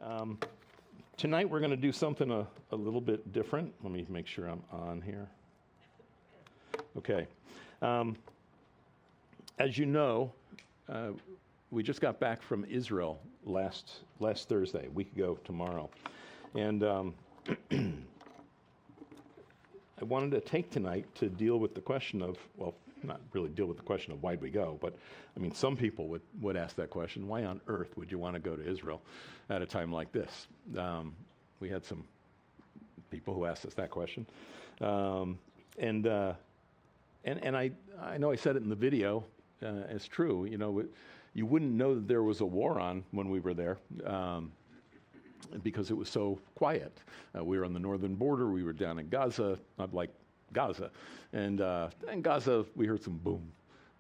Um, Tonight we're going to do something a little bit different. Let me make sure I'm on here. Okay. As you know, we just got back from Israel last Thursday, a week ago tomorrow. And I wanted to take tonight to deal with the question of, well, not really deal with the question of why'd we go, but I mean, some people would ask that question, why on earth would you want to go to Israel at a time like this? We had some people who asked us that question. And I know I said it in the video, it's true, you know, you wouldn't know that there was a war on when we were there, because it was so quiet. We were on the northern border, we were down in Gaza, not like Gaza. And in Gaza, we heard some boom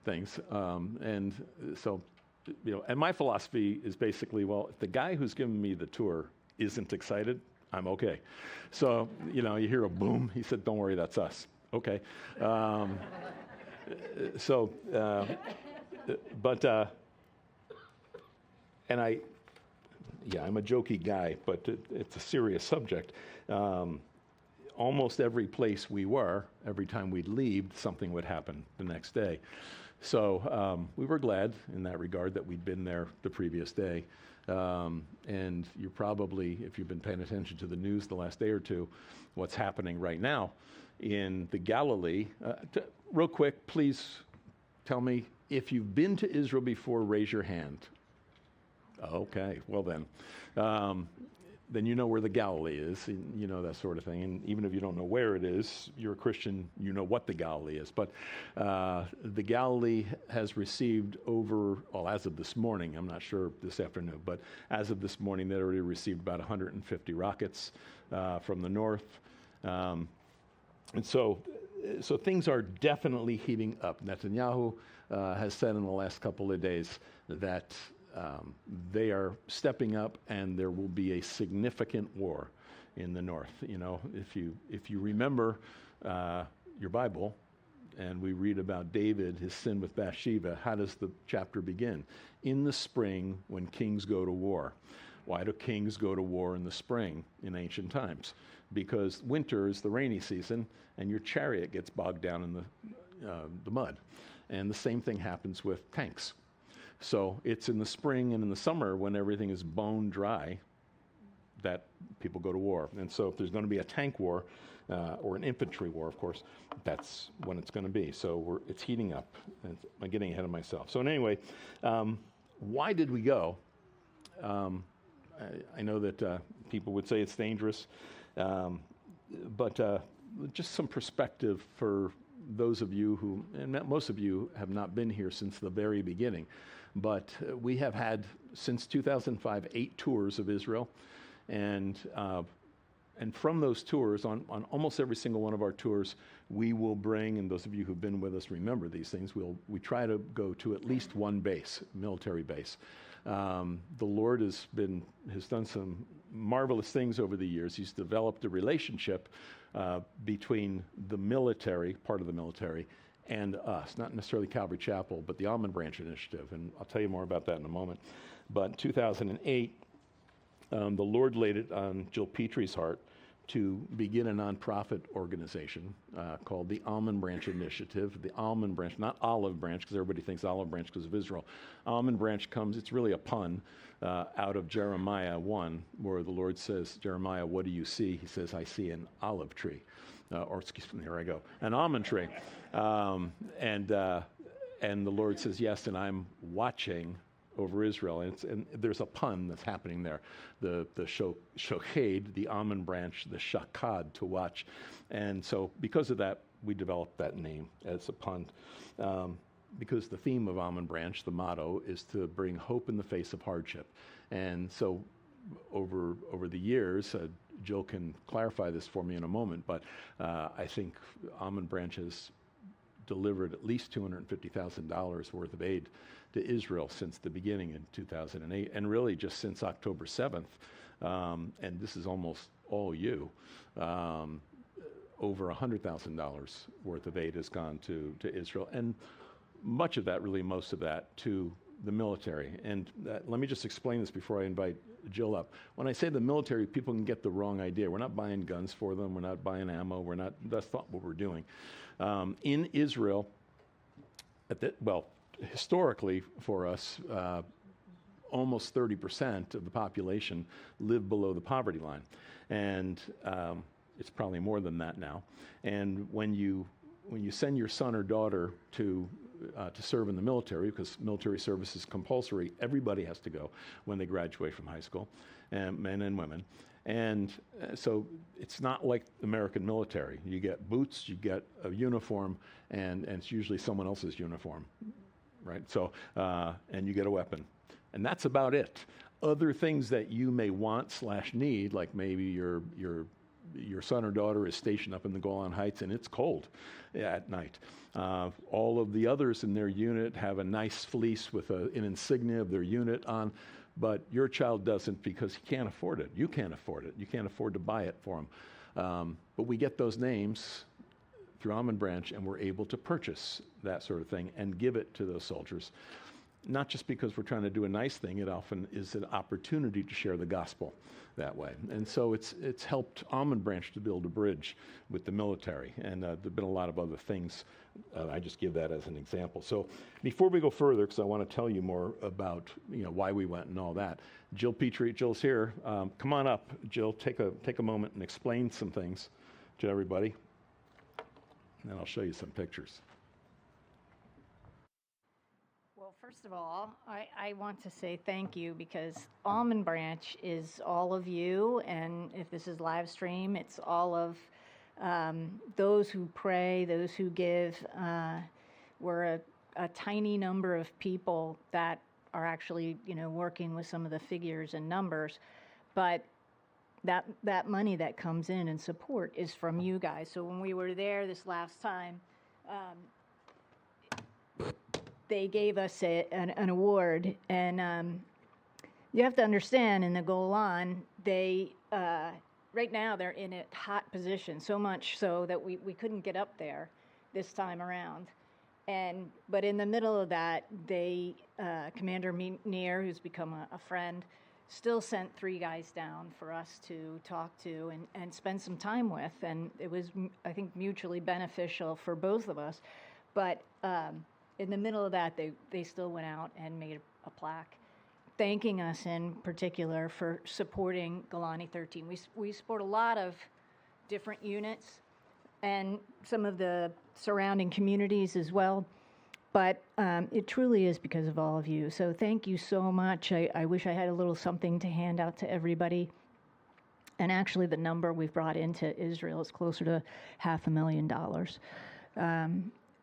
things. And so, you know, and my philosophy is basically, well, if the guy who's giving me the tour isn't excited, I'm okay. So, you know, you hear a boom, he said, don't worry, that's us. Okay. I'm a jokey guy, but it's a serious subject. Almost every place we were, every time we'd leave, something would happen the next day. So we were glad in that regard that we'd been there the previous day. And you're probably, if you've been paying attention to the news the last day or two, what's happening right now in the Galilee. Real quick, please tell me, if you've been to Israel before, raise your hand. Okay, well then you know where the Galilee is, and you know that sort of thing. And even if you don't know where it is, you're a Christian, you know what the Galilee is. But the Galilee has received as of this morning, I'm not sure this afternoon, but as of this morning, they already received about 150 rockets from the north. And so things are definitely heating up. Netanyahu has said in the last couple of days that they are stepping up, and there will be a significant war in the north. You know, if you remember your Bible, and we read about David, his sin with Bathsheba, how does the chapter begin? In the spring, when kings go to war. Why do kings go to war in the spring in ancient times? Because winter is the rainy season, and your chariot gets bogged down in the mud. And the same thing happens with tanks. So it's in the spring and in the summer when everything is bone dry that people go to war. And so if there's going to be a tank war, or an infantry war, of course, that's when it's going to be. So it's heating up. I'm getting ahead of myself. So anyway, why did we go? I know that people would say it's dangerous, but just some perspective for those of you who, and most of you have not been here since the very beginning, but we have had, since 2005, 8 tours of Israel, and from those tours, on almost every single one of our tours, we will bring, and those of you who've been with us remember these things, we try to go to at least one base, military base. The Lord has done some marvelous things over the years. He's developed a relationship between the military, part of the military, and us, not necessarily Calvary Chapel, but the Almond Branch initiative, and I'll tell you more about that in a moment. But in 2008, the Lord laid it on Jill Petri's heart to begin a nonprofit organization called the Almond Branch Initiative. The Almond Branch, not Olive Branch, because everybody thinks Olive Branch because of Israel. Almond Branch comes, it's really a pun, out of Jeremiah 1, where the Lord says, Jeremiah, what do you see? He says, I see an olive tree. Here I go, an almond tree. And the Lord says, yes, and I'm watching over Israel, and there's a pun that's happening there. The shoked, the almond branch, the shakad, to watch. And so because of that, we developed that name as a pun. Because the theme of Almond Branch, the motto, is to bring hope in the face of hardship. And so over the years, Jill can clarify this for me in a moment, but I think Almond Branch has delivered at least $250,000 worth of aid to Israel since the beginning in 2008, and really just since October 7th, and this is almost all you, over $100,000 worth of aid has gone to Israel, and much of that, really most of that, to the military. And let me just explain this before I invite Jill up. When I say the military, people can get the wrong idea. We're not buying guns for them. We're not buying ammo. That's not what we're doing. In Israel, historically for us, almost 30% of the population live below the poverty line. And it's probably more than that now. And when you send your son or daughter to serve in the military, because military service is compulsory, everybody has to go when they graduate from high school, and men and women. And so it's not like the American military. You get boots, you get a uniform, and it's usually someone else's uniform, right? So, and you get a weapon. And that's about it. Other things that you may want/need, like maybe your son or daughter is stationed up in the Golan Heights and it's cold at night. All of the others in their unit have a nice fleece with an insignia of their unit on, but your child doesn't because he can't afford it. You can't afford it. You can't afford to buy it for him. But we get those names through Almond Branch, and we're able to purchase that sort of thing and give it to those soldiers. Not just because we're trying to do a nice thing, it often is an opportunity to share the gospel that way. And so it's helped Almond Branch to build a bridge with the military. And there have been a lot of other things. I just give that as an example. So before we go further, because I want to tell you more about why we went and all that, Jill Petri, Jill's here. Come on up, Jill. Take a moment and explain some things to everybody. And then I'll show you some pictures. Well, first of all, I want to say thank you, because Almond Branch is all of you, and if this is live stream, it's all of those who pray, those who give. We're a tiny number of people that are actually, working with some of the figures and numbers, but that money that comes in and support is from you guys. So when we were there this last time, they gave us an award, and you have to understand, in the Golan, they right now they're in a hot position, so much so that we couldn't get up there this time around. But in the middle of that, Commander Neer, who's become a friend, still sent 3 guys down for us to talk to and spend some time with, and it was, I think, mutually beneficial for both of us. But in the middle of that, they still went out and made a plaque thanking us in particular for supporting Golani 13. We support a lot of different units and some of the surrounding communities as well, but it truly is because of all of you. So thank you so much. I wish I had a little something to hand out to everybody. And actually, the number we've brought into Israel is closer to $500,000.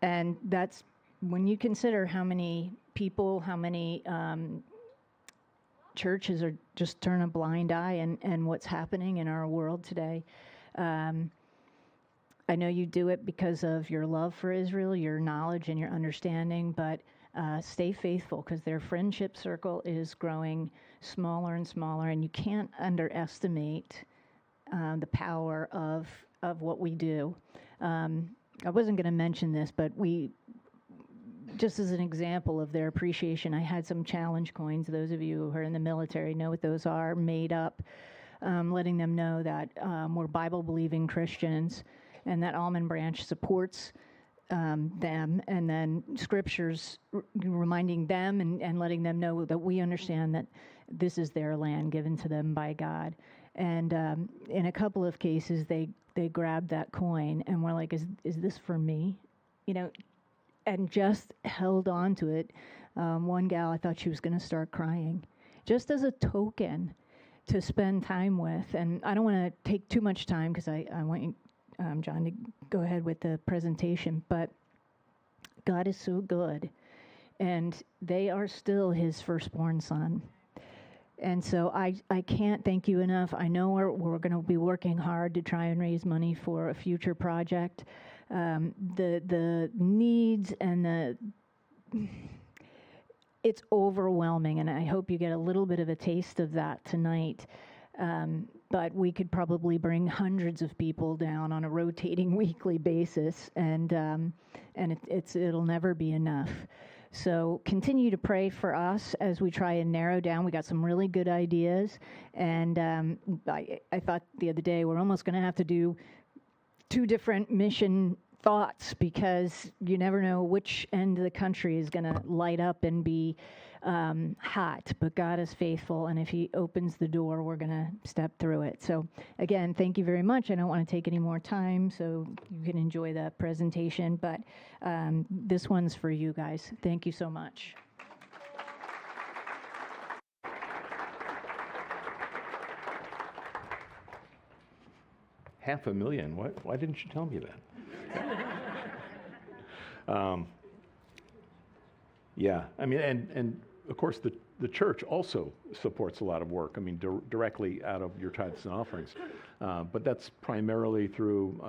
And that's, when you consider how many people, how many churches are just turning a blind eye and what's happening in our world today. I know you do it because of your love for Israel, your knowledge and your understanding, but stay faithful, because their friendship circle is growing smaller and smaller, and you can't underestimate the power of what we do. I wasn't going to mention this, but just as an example of their appreciation, I had some challenge coins. Those of you who are in the military know what those are, made up, letting them know that we're Bible-believing Christians and that Almond Branch supports them, and then scriptures reminding them and letting them know that we understand that this is their land given to them by God. And in a couple of cases, they grabbed that coin and were like, is this for me? And just held on to it. One gal, I thought she was going to start crying, just as a token to spend time with. And I don't want to take too much time, because I want you, John, to go ahead with the presentation. But God is so good, and they are still his firstborn son. And so I can't thank you enough. I know we're going to be working hard to try and raise money for a future project. The needs and it's overwhelming, and I hope you get a little bit of a taste of that tonight. But we could probably bring hundreds of people down on a rotating weekly basis, and it'll never be enough. So continue to pray for us as we try and narrow down. We got some really good ideas, and I thought the other day we're almost going to have to do 2 different mission thoughts, because you never know which end of the country is going to light up and be hot. But God is faithful, and if He opens the door, we're going to step through it. So again, thank you very much. I don't want to take any more time, so you can enjoy the presentation. But this one's for you guys. Thank you so much. $500,000. Why didn't you tell me that? Yeah, I mean, and of course the church also supports a lot of work. I mean, directly out of your tithes and offerings, but that's primarily through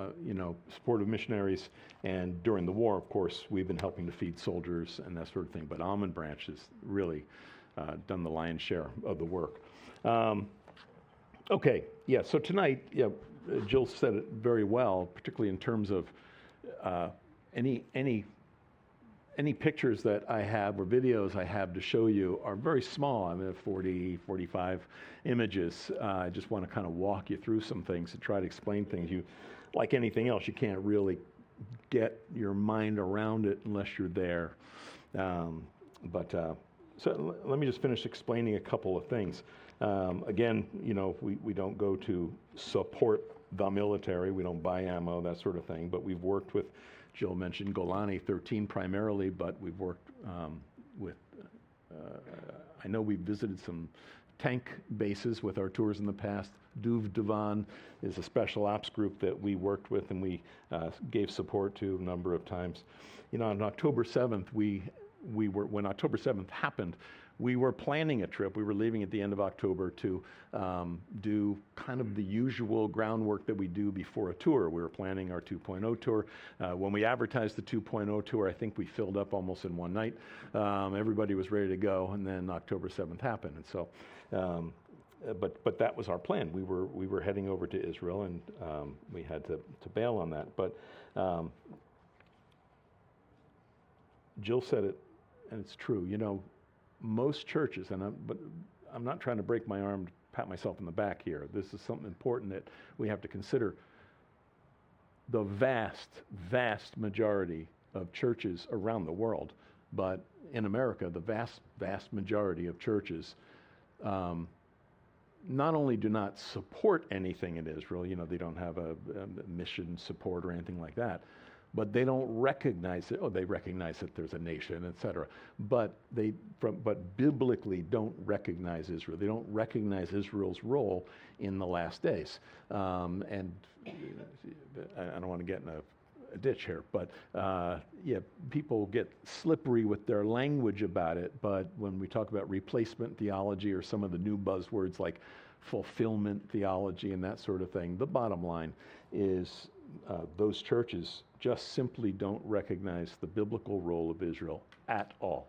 support of missionaries. And during the war, of course, we've been helping to feed soldiers and that sort of thing. But Almond Branch has really done the lion's share of the work. Okay, yeah. So tonight, yeah. Jill said it very well, particularly in terms of any pictures that I have or videos I have to show you are very small. I mean, 40, 45 images. I just want to kind of walk you through some things to try to explain things. You, like anything else, you can't really get your mind around it unless you're there. So let me just finish explaining a couple of things. Again, we don't go to support the military. We don't buy ammo, that sort of thing. But we've worked with, Jill mentioned Golani 13 primarily, but we've worked with, I know we've visited some tank bases with our tours in the past. Duv Devan is a special ops group that we worked with and we gave support to a number of times. On October 7th, when October 7th happened, we were planning a trip. We were leaving at the end of October to do kind of the usual groundwork that we do before a tour. We were planning our 2.0 tour. When we advertised the 2.0 tour, I think we filled up almost in one night. Everybody was ready to go, and then October 7th happened. And so, but that was our plan. We were heading over to Israel, and we had to bail on that. But Jill said it, and it's true. Most churches, but I'm not trying to break my arm, pat myself in the back here. This is something important that we have to consider. The vast, vast majority of churches around the world, but in America, the vast, vast majority of churches not only do not support anything in Israel, they don't have a mission support or anything like that, but they don't recognize it. Oh, they recognize that there's a nation, et cetera. But but biblically don't recognize Israel. They don't recognize Israel's role in the last days. And I don't want to get in a ditch here, but people get slippery with their language about it. But when we talk about replacement theology or some of the new buzzwords like fulfillment theology and that sort of thing, the bottom line is those churches just simply don't recognize the biblical role of Israel at all.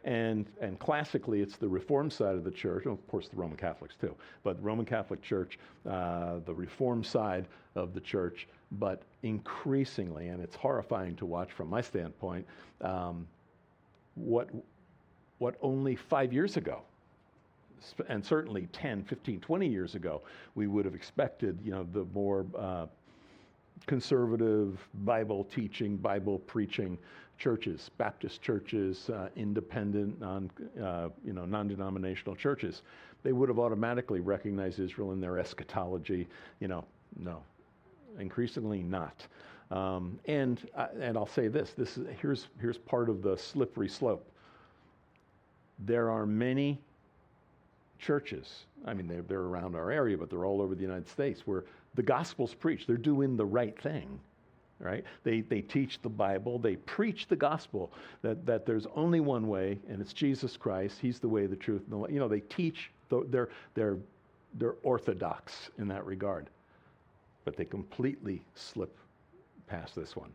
And classically, it's the Reformed side of the church, and of course the Roman Catholics too, but the Roman Catholic Church, the Reformed side of the church, but increasingly, and it's horrifying to watch from my standpoint, what only 5 years ago, and certainly 10, 15, 20 years ago, we would have expected, the more conservative, Bible teaching, Bible preaching churches, Baptist churches, independent, non-denominational churches, they would have automatically recognized Israel in their eschatology. No, increasingly not. And I'll say this. Here's part of the slippery slope. There are many churches, I mean, they're around our area, but they're all over the United States, where the gospel's preached. They're doing the right thing, right? They teach the Bible. They preach the gospel, that there's only one way, and it's Jesus Christ. He's the way, the truth, and the life. They teach, they're orthodox in that regard. But they completely slip past this one.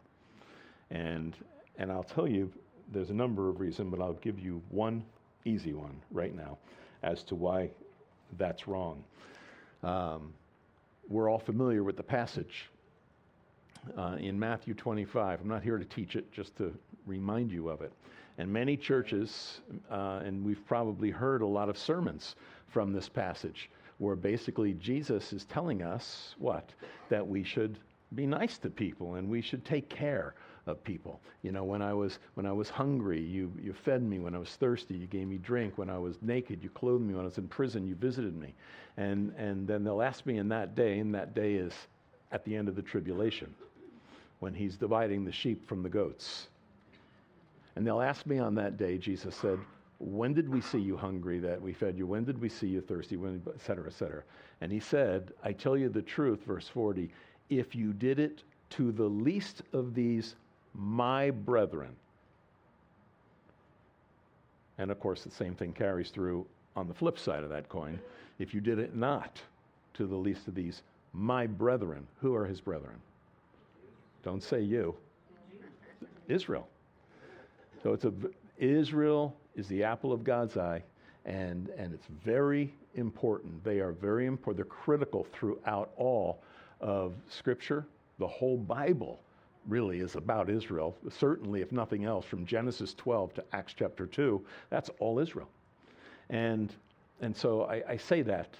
And I'll tell you, there's a number of reasons, but I'll give you one easy one right now as to why that's wrong. We're all familiar with the passage in Matthew 25. I'm not here to teach it, just to remind you of it. And many churches, and we've probably heard a lot of sermons from this passage, where basically Jesus is telling us what? That we should be nice to people and we should take care of people. You know, when I was hungry, you fed me. When I was thirsty, you gave me drink. When I was naked, you clothed me. When I was in prison, you visited me. And then they'll ask me in that day, and that day is at the end of the tribulation, when he's dividing the sheep from the goats. And they'll ask me on that day, Jesus said, when did we see you hungry that we fed you? When did we see you thirsty? When, et cetera, et cetera. And he said, I tell you the truth, verse 40, if you did it to the least of these my brethren. And of course, the same thing carries through on the flip side of that coin. If you did it not to the least of these my brethren, who are his brethren? Don't say you. Israel. So Israel is the apple of God's eye, and it's very important. They are very important. They're critical throughout all of Scripture. The whole Bible really is about Israel. Certainly, if nothing else, from Genesis 12 to Acts chapter 2, that's all Israel. And so I say that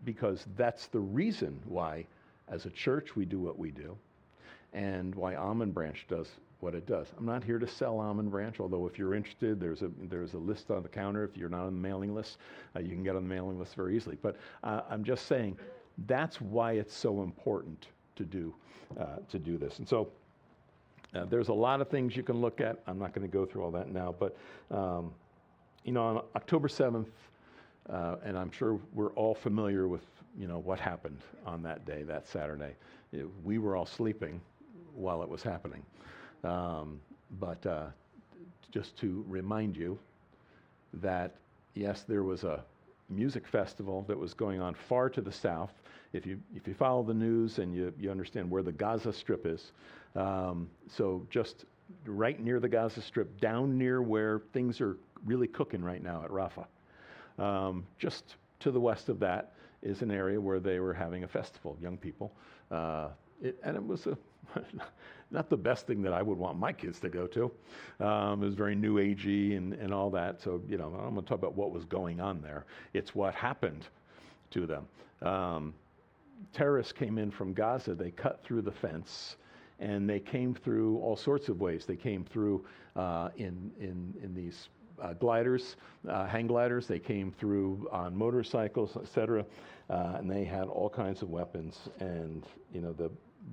because that's the reason why, as a church, we do what we do, and why Almond Branch does what it does. I'm not here to sell Almond Branch, although if you're interested, there's a list on the counter. If you're not on the mailing list, you can get on the mailing list very easily. But I'm just saying that's why it's so important to do this. And so there's a lot of things you can look at. I'm not going to go through all that now, but on October 7th, and I'm sure we're all familiar with what happened on that day, that Saturday. We were all sleeping while it was happening. But just to remind you that, yes, there was a music festival that was going on far to the south. If you follow the news and you understand where the Gaza Strip is, so just right near the Gaza Strip, down near where things are really cooking right now at Rafah. Just to the west of that is an area where they were having a festival, young people. And it was not the best thing that I would want my kids to go to. It was very new agey and all that. So, I'm going to talk about what was going on there. It's what happened to them. Terrorists came in from Gaza. They cut through the fence, and they came through all sorts of ways. They came through in these gliders, hang gliders. They came through on motorcycles, etc. And they had all kinds of weapons. And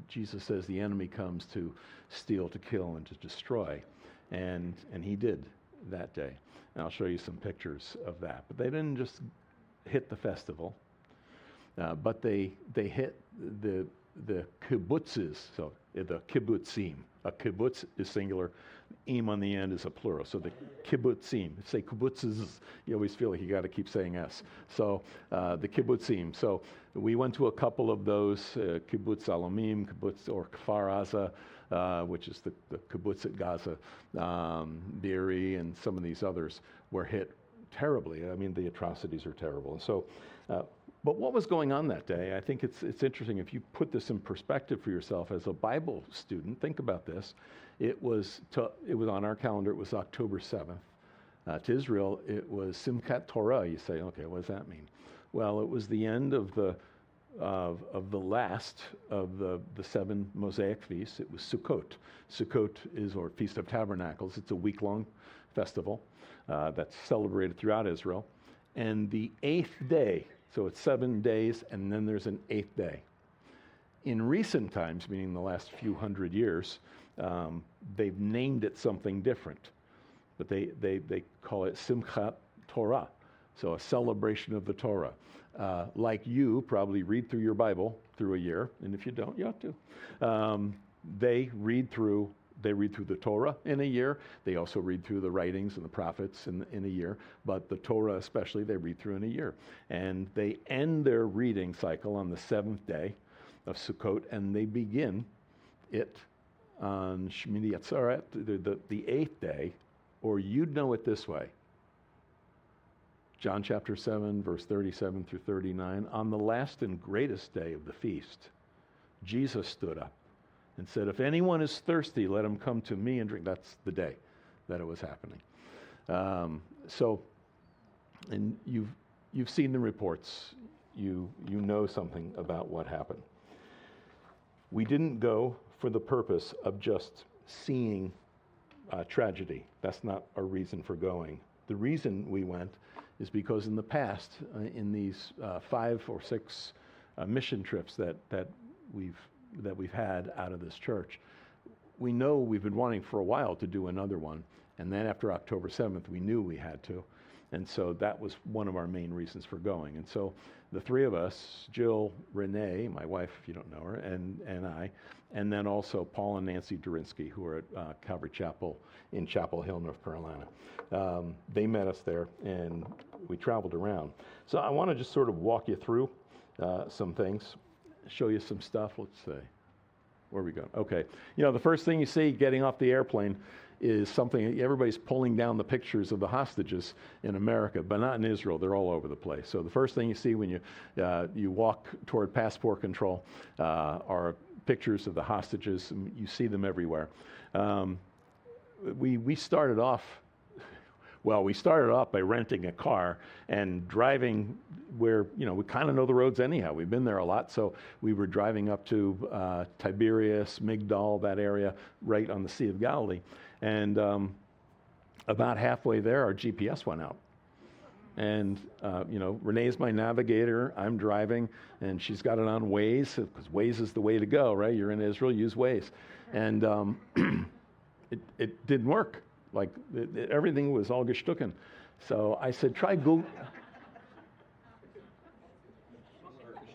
Jesus says the enemy comes to steal, to kill, and to destroy, and he did that day. And I'll show you some pictures of that. But they didn't just hit the festival, but they hit the kibbutzes. So the kibbutzim. A kibbutz is singular. Im on the end is a plural. So the kibbutzim. Say kibbutzes, you always feel like you got to keep saying S. So the kibbutzim. So we went to a couple of those, kibbutz Alomim, kibbutz or Kfar Aza, which is the kibbutz at Gaza, Be'eri, and some of these others were hit terribly. I mean, the atrocities are terrible. And so, but what was going on that day? I think it's interesting if you put this in perspective for yourself as a Bible student. Think about this. It was on our calendar. It was October 7th. To Israel, it was Simchat Torah. You say, okay, what does that mean? Well, it was the end of the last of the 7 Mosaic feasts. It was Sukkot. Sukkot or Feast of Tabernacles. It's a week-long festival that's celebrated throughout Israel. And the 8th day, so it's 7 days, and then there's an 8th day. In recent times, meaning the last few hundred years, they've named it something different. But they call it Simchat Torah, so a celebration of the Torah. Like you probably read through your Bible through a year, and if you don't, you ought to. They read through the Torah in a year. They also read through the writings and the prophets in a year, but the Torah especially, they read through in a year. And they end their reading cycle on the 7th day of Sukkot, and they begin it on Shmini Atzeret, the 8th day, or you'd know it this way. John chapter 7, verse 37 through 39, on the last and greatest day of the feast, Jesus stood up and said, if anyone is thirsty, let him come to me and drink. That's the day. that it was happening. And you've seen the reports. You know something about what happened. We didn't go for the purpose of just seeing tragedy. That's not our reason for going. The reason we went is because in the past, in these 5 or 6 mission trips that we've had out of this church, we know we've been wanting for a while to do another one. And then after October 7th, we knew we had to. And so that was one of our main reasons for going. And so the 3 of us, Jill, Renee, my wife, if you don't know her, and I, and then also Paul and Nancy Durinsky, who are at Calvary Chapel in Chapel Hill, North Carolina. They met us there, and we traveled around. So I want to just sort of walk you through some things, show you some stuff. Let's see. Where are we going? Okay. The first thing you see getting off the airplane is something, everybody's pulling down the pictures of the hostages in America, but not in Israel. They're all over the place. So the first thing you see when you walk toward passport control are pictures of the hostages. You see them everywhere. We started off by renting a car and driving where, we kind of know the roads anyhow. We've been there a lot. So we were driving up to Tiberias, Migdal, that area, right on the Sea of Galilee. And about halfway there, our GPS went out. And, Renee's my navigator. I'm driving, and she's got it on Waze, because Waze is the way to go, right? You're in Israel, use Waze. And it didn't work. Like, everything was all gestucken. So I said, try Google.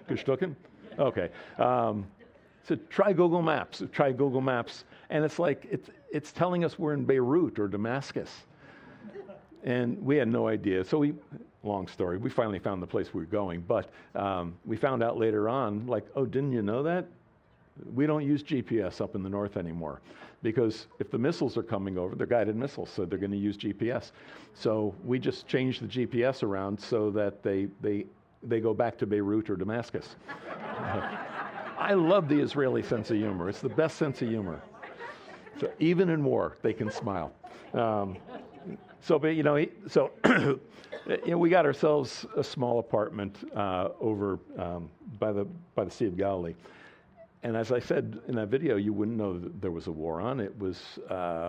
Gestucken? Okay. So try Google Maps. And it's like, it's telling us we're in Beirut or Damascus. And we had no idea. So long story, we finally found the place we were going. But we found out later on, like, oh, didn't you know that? We don't use GPS up in the north anymore, because if the missiles are coming over, they're guided missiles, so they're going to use GPS. So we just changed the GPS around so that they go back to Beirut or Damascus. I love the Israeli sense of humor. It's the best sense of humor. So even in war, they can smile. We got ourselves a small apartment over by the Sea of Galilee. And as I said in that video, you wouldn't know that there was a war on. It was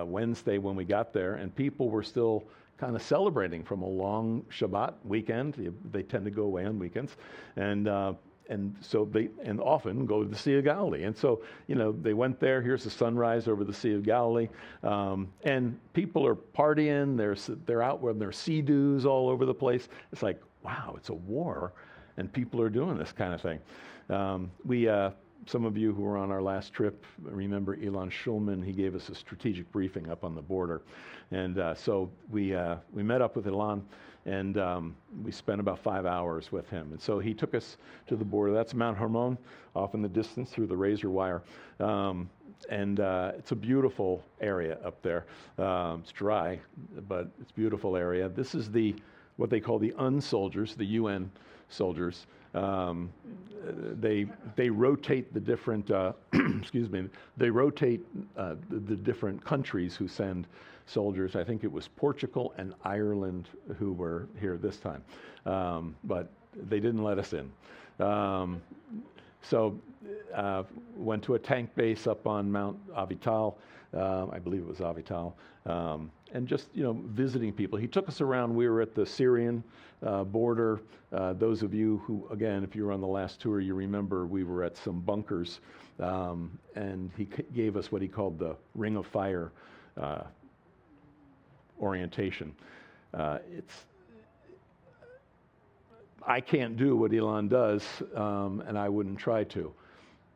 Wednesday when we got there, and people were still kind of celebrating from a long Shabbat weekend. They tend to go away on weekends, and so they often go to the Sea of Galilee. And so they went there. Here's the sunrise over the Sea of Galilee, and people are partying. They're out with their sea-doos all over the place. It's like, wow, it's a war, and people are doing this kind of thing. Some of you who were on our last trip remember Elon Schulman. He gave us a strategic briefing up on the border. And so we met up with Elon, and we spent about 5 hours with him. And so he took us to the border. That's Mount Hermon, off in the distance through the razor wire. And it's a beautiful area up there. It's dry, but it's a beautiful area. This is what they call the UN-soldiers, the UN soldiers. They rotate the different They rotate the different countries who send soldiers. I think it was Portugal and Ireland who were here this time, but they didn't let us in. So went to a tank base up on Mount Avital. I believe it was Avital. And just, visiting people. He took us around. We were at the Syrian border. Those of you who, again, if you were on the last tour, you remember we were at some bunkers, and he gave us what he called the Ring of Fire orientation. I can't do what Elon does, and I wouldn't try to,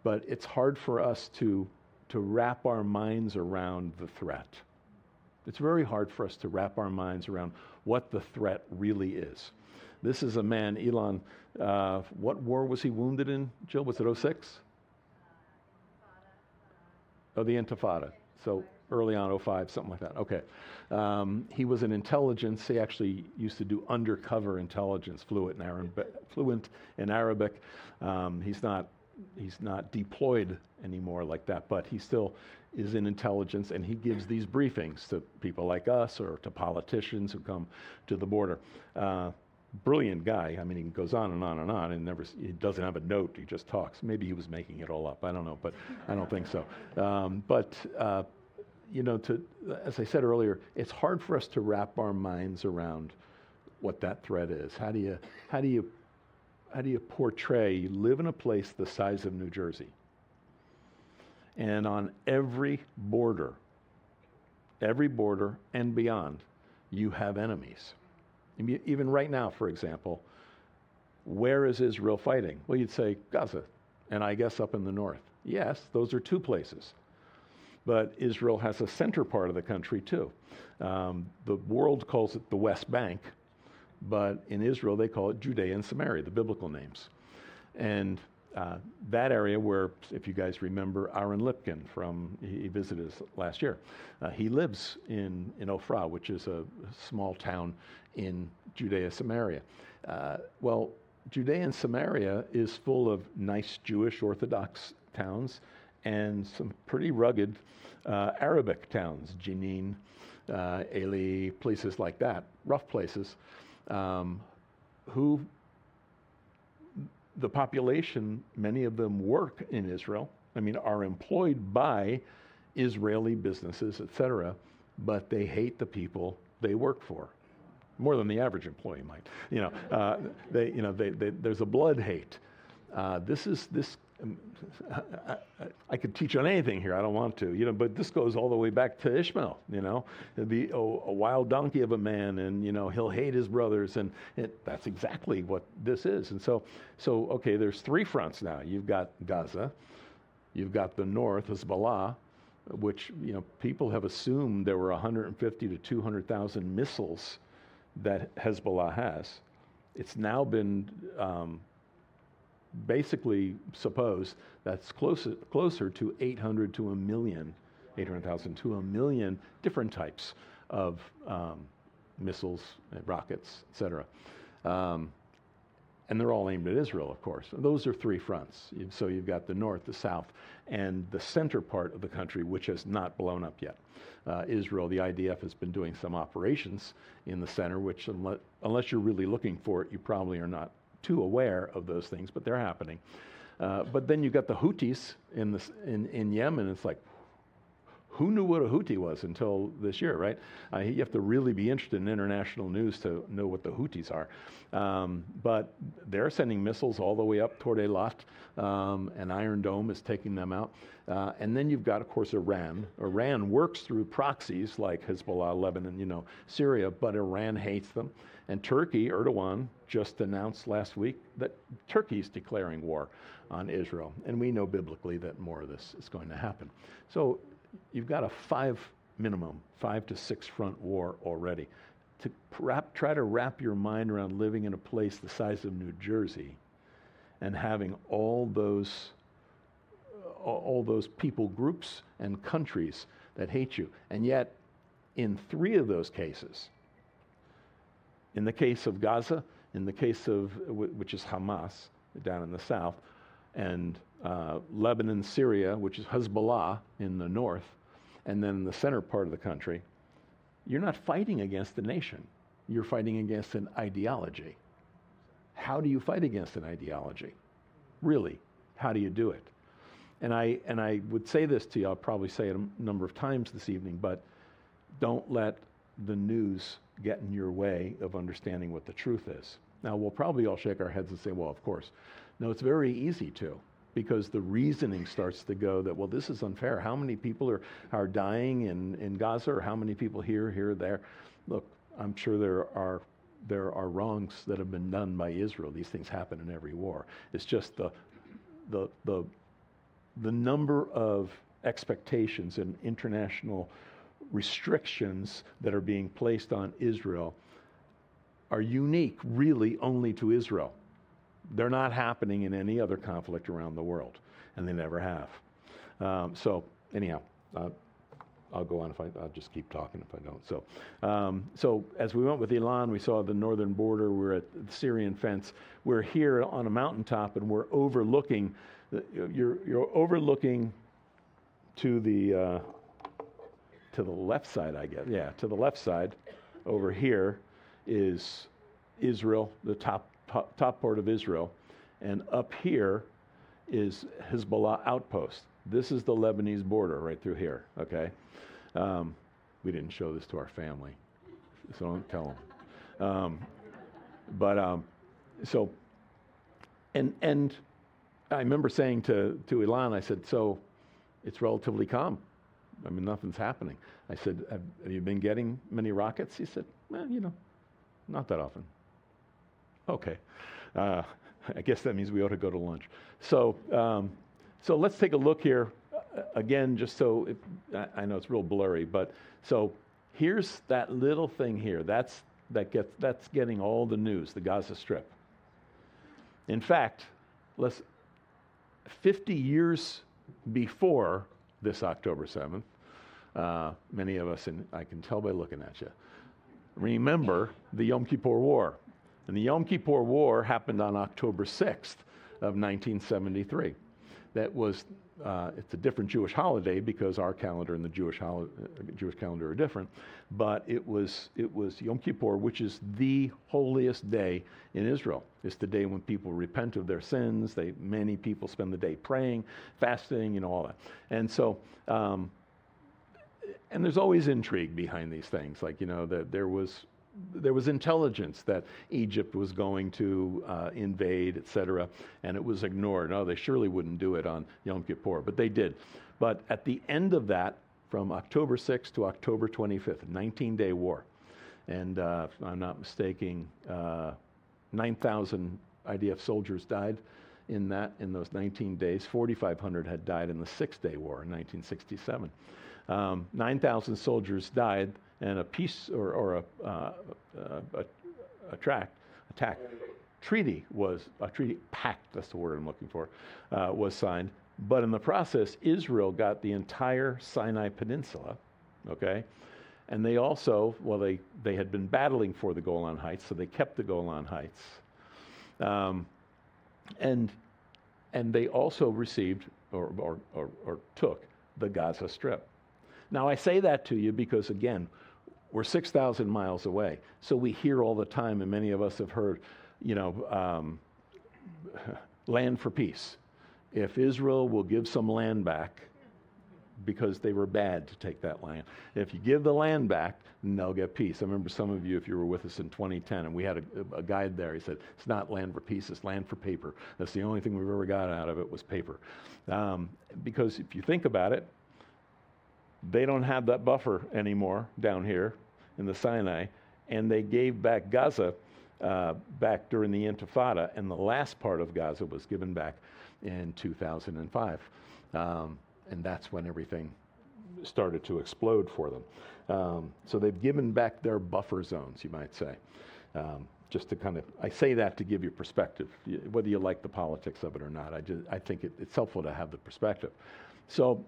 but it's hard for us to wrap our minds around the threat. It's very hard for us to wrap our minds around what the threat really is. This is a man, Elon, what war was he wounded in, Jill? Was it 06? Oh, the Intifada. So early on, 05, something like that. Okay. He was in intelligence. He actually used to do undercover intelligence, fluent in Arabic. He's not not deployed anymore like that, but he still is in intelligence, and he gives these briefings to people like us or to politicians who come to the border. Brilliant guy. I mean, he goes on and on and on, and he doesn't have a note. He just talks. Maybe he was making it all up. I don't know, but I don't think so. As I said earlier, it's hard for us to wrap our minds around what that threat is. How do you portray? You live in a place the size of New Jersey, and on every border and beyond, you have enemies. Even right now, for example, where is Israel fighting? Well, you'd say Gaza, and I guess up in the north. Yes, those are two places. But Israel has a center part of the country too. The world calls it the West Bank, but in Israel they call it Judea and Samaria, the biblical names. And that area where, if you guys remember, Aaron Lipkin he visited us last year. He lives in Ophrah, which is a small town in Judea, Samaria. Well, Judea and Samaria is full of nice Jewish Orthodox towns and some pretty rugged Arabic towns, Jenin, Eli, places like that, rough places, who the population, many of them work in Israel, are employed by Israeli businesses, etc., but they hate the people they work for, more than the average employee might. There's a blood hate. I could teach on anything here. I don't want to, but this goes all the way back to Ishmael. He'll be a wild donkey of a man, and he'll hate his brothers, and that's exactly what this is. And so okay, there's three fronts now. You've got Gaza, you've got the north, Hezbollah, which people have assumed there were 150 to 200,000 missiles that Hezbollah has. It's now been basically supposed that's closer to 800,000 to 1 million different types of missiles, rockets, etc. And they're all aimed at Israel, of course. And those are three fronts. So you've got the north, the south, and the center part of the country, which has not blown up yet. Israel, the IDF has been doing some operations in the center, which unless you're really looking for it, you probably are not too aware of those things, but they're happening. But then you've got the Houthis in Yemen. It's like, who knew what a Houthi was until this year, right? You have to really be interested in international news to know what the Houthis are. But they're sending missiles all the way up toward Eilat, and Iron Dome is taking them out. And then you've got, of course, Iran. Iran works through proxies like Hezbollah, Lebanon, Syria, but Iran hates them. And Turkey, Erdogan, just announced last week that Turkey's declaring war on Israel. And we know biblically that more of this is going to happen. So you've got a minimum 5 to 6 front war already. To try to wrap your mind around living in a place the size of New Jersey and having all those people groups and countries that hate you. And yet, in 3 of those cases, in the case of Gaza, in the case of, which is Hamas down in the south, and Lebanon, Syria, which is Hezbollah in the north, and then in the center part of the country, you're not fighting against a nation. You're fighting against an ideology. How do you fight against an ideology? Really, how do you do it? And I would say this to you, I'll probably say it a number of times this evening, but don't let the news get in your way of understanding what the truth is. Now, we'll probably all shake our heads and say, well, of course. No, it's very easy to, because the reasoning starts to go that, well, this is unfair. How many people are dying in Gaza, or how many people here, there? Look, I'm sure there are wrongs that have been done by Israel. These things happen in every war. It's just the number of expectations and international restrictions that are being placed on Israel are unique really only to Israel. They're not happening in any other conflict around the world, and they never have. So anyhow, I'll go on I'll just keep talking if I don't. So as we went with Elon, we saw the northern border. We're at the Syrian fence. We're here on a mountaintop, and we're overlooking. You're overlooking to the left side, I guess. Yeah, to the left side. Over here is Israel, the top part of Israel, and up here is Hezbollah outpost. This is the Lebanese border right through here. Okay. We didn't show this to our family, so don't tell them. And I remember saying to Ilan, I said, so it's relatively calm. I mean, nothing's happening. I said, have you been getting many rockets? He said, well, not that often. Okay. I guess that means we ought to go to lunch. So let's take a look here again, just so I know it's real blurry, but so here's that little thing here. That's getting all the news, the Gaza Strip. In fact, 50 years before this October 7th, many of us, and I can tell by looking at you, remember the Yom Kippur War. And the Yom Kippur War happened on October 6th of 1973. That was, it's a different Jewish holiday because our calendar and the Jewish calendar are different, but it was Yom Kippur, which is the holiest day in Israel. It's the day when people repent of their sins. Many people spend the day praying, fasting, all that. And so, and there's always intrigue behind these things, like, that there was intelligence that Egypt was going to invade, etc., and it was ignored. No, they surely wouldn't do it on Yom Kippur, but they did. But at the end of that, from October 6th to October 25th, 19-day war, and if I'm not mistaken, 9,000 IDF soldiers died in those 19 days. 4,500 had died in the Six-Day War in 1967. 9,000 soldiers died, and a peace or a treaty pact, that's the word I'm looking for, was signed. But in the process, Israel got the entire Sinai Peninsula, okay? And they also, they had been battling for the Golan Heights, so they kept the Golan Heights. And they also received or took the Gaza Strip. Now, I say that to you because, again, we're 6,000 miles away. So we hear all the time, and many of us have heard, land for peace. If Israel will give some land back, because they were bad to take that land. If you give the land back, then they'll get peace. I remember some of you, if you were with us in 2010, and we had a guide there, he said, it's not land for peace, it's land for paper. That's the only thing we've ever got out of it was paper. Because if you think about it, they don't have that buffer anymore down here in the Sinai, and they gave back Gaza back during the Intifada, and the last part of Gaza was given back in 2005. And that's when everything started to explode for them. So they've given back their buffer zones, you might say. Just to I say that to give you perspective, whether you like the politics of it or not. I think it's helpful to have the perspective. So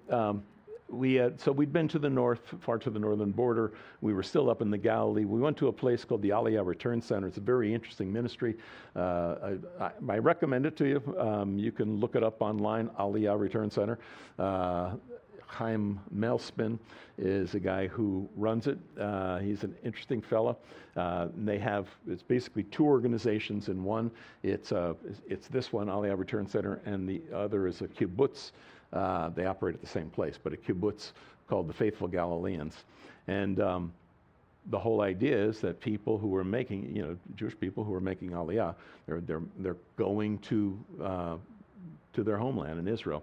we'd been to the north, far to the northern border. We were still up in the Galilee. We went to a place called the Aliyah Return Center. It's a very interesting ministry. I recommend it to you. You can look it up online, Aliyah Return Center. Chaim Melspin is a guy who runs it. He's an interesting fellow. It's basically two organizations in one. It's this one, Aliyah Return Center, and the other is a kibbutz. They operate at the same place, but a kibbutz called the Faithful Galileans. And the whole idea is that people who are making, Jewish people who are making Aliyah, they're going to their homeland in Israel.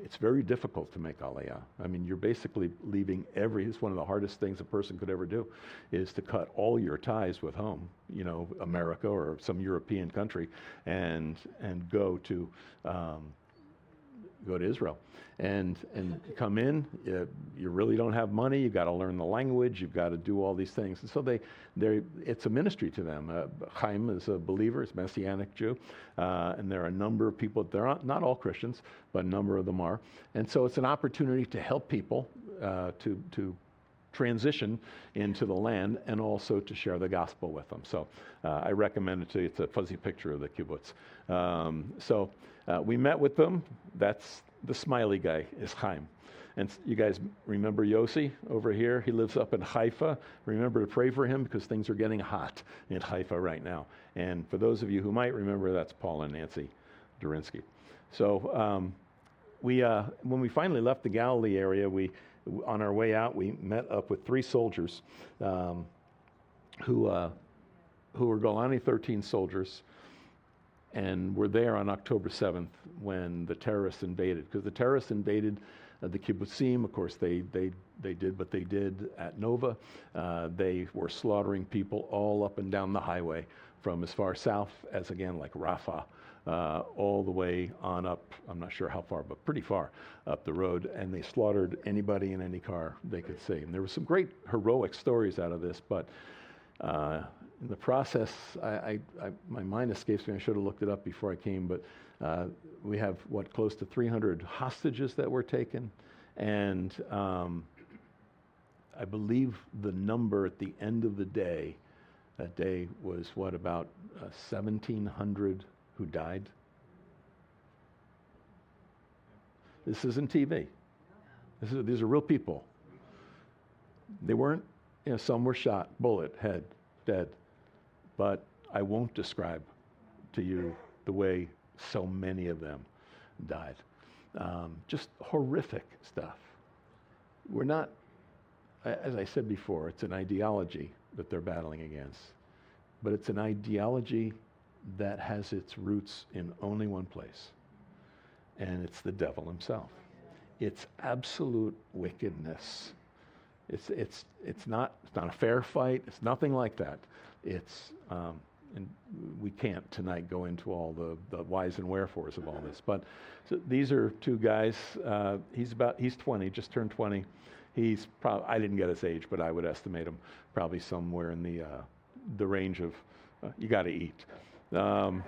It's very difficult to make Aliyah. I mean, you're basically leaving it's one of the hardest things a person could ever do, is to cut all your ties with home, America or some European country, and go to Israel and come in. You really don't have money. You've got to learn the language. You've got to do all these things. And so it's a ministry to them. Chaim is a believer. He's a Messianic Jew. And there are a number of people. They're not all Christians, but a number of them are. And so it's an opportunity to help people to transition into the land and also to share the gospel with them. So I recommend it to you. It's a fuzzy picture of the kibbutz. We met with them. That's the smiley guy, is Chaim. And you guys remember Yossi over here? He lives up in Haifa. Remember to pray for him because things are getting hot in Haifa right now. And for those of you who might remember, that's Paul and Nancy Durinsky. So when we finally left the Galilee area, on our way out, we met up with 3 soldiers who were Golani 13 soldiers, and were there on October 7th when the terrorists invaded. Because the terrorists invaded the kibbutzim. Of course, they did what they did at Nova. They were slaughtering people all up and down the highway from as far south as, again, like Rafah, all the way on up, I'm not sure how far, but pretty far up the road. And they slaughtered anybody in any car they could see. And there were some great heroic stories out of this, but in the process, my mind escapes me. I should have looked it up before I came, but we have, close to 300 hostages that were taken. And I believe the number at the end of the day, that day was about 1,700 who died. This isn't TV. These are real people. They weren't, some were shot, bullet, head, dead. But I won't describe to you the way so many of them died. Just horrific stuff. We're not, as I said before, it's an ideology that they're battling against. But it's an ideology that has its roots in only one place. And it's the devil himself. It's absolute wickedness. It's not a fair fight. It's nothing like that. It's and we can't tonight go into all the whys and wherefores of all this. But so these are 2 guys. He's 20, just turned 20. He's probably, I didn't get his age, but I would estimate him probably somewhere in the range of you got to eat. And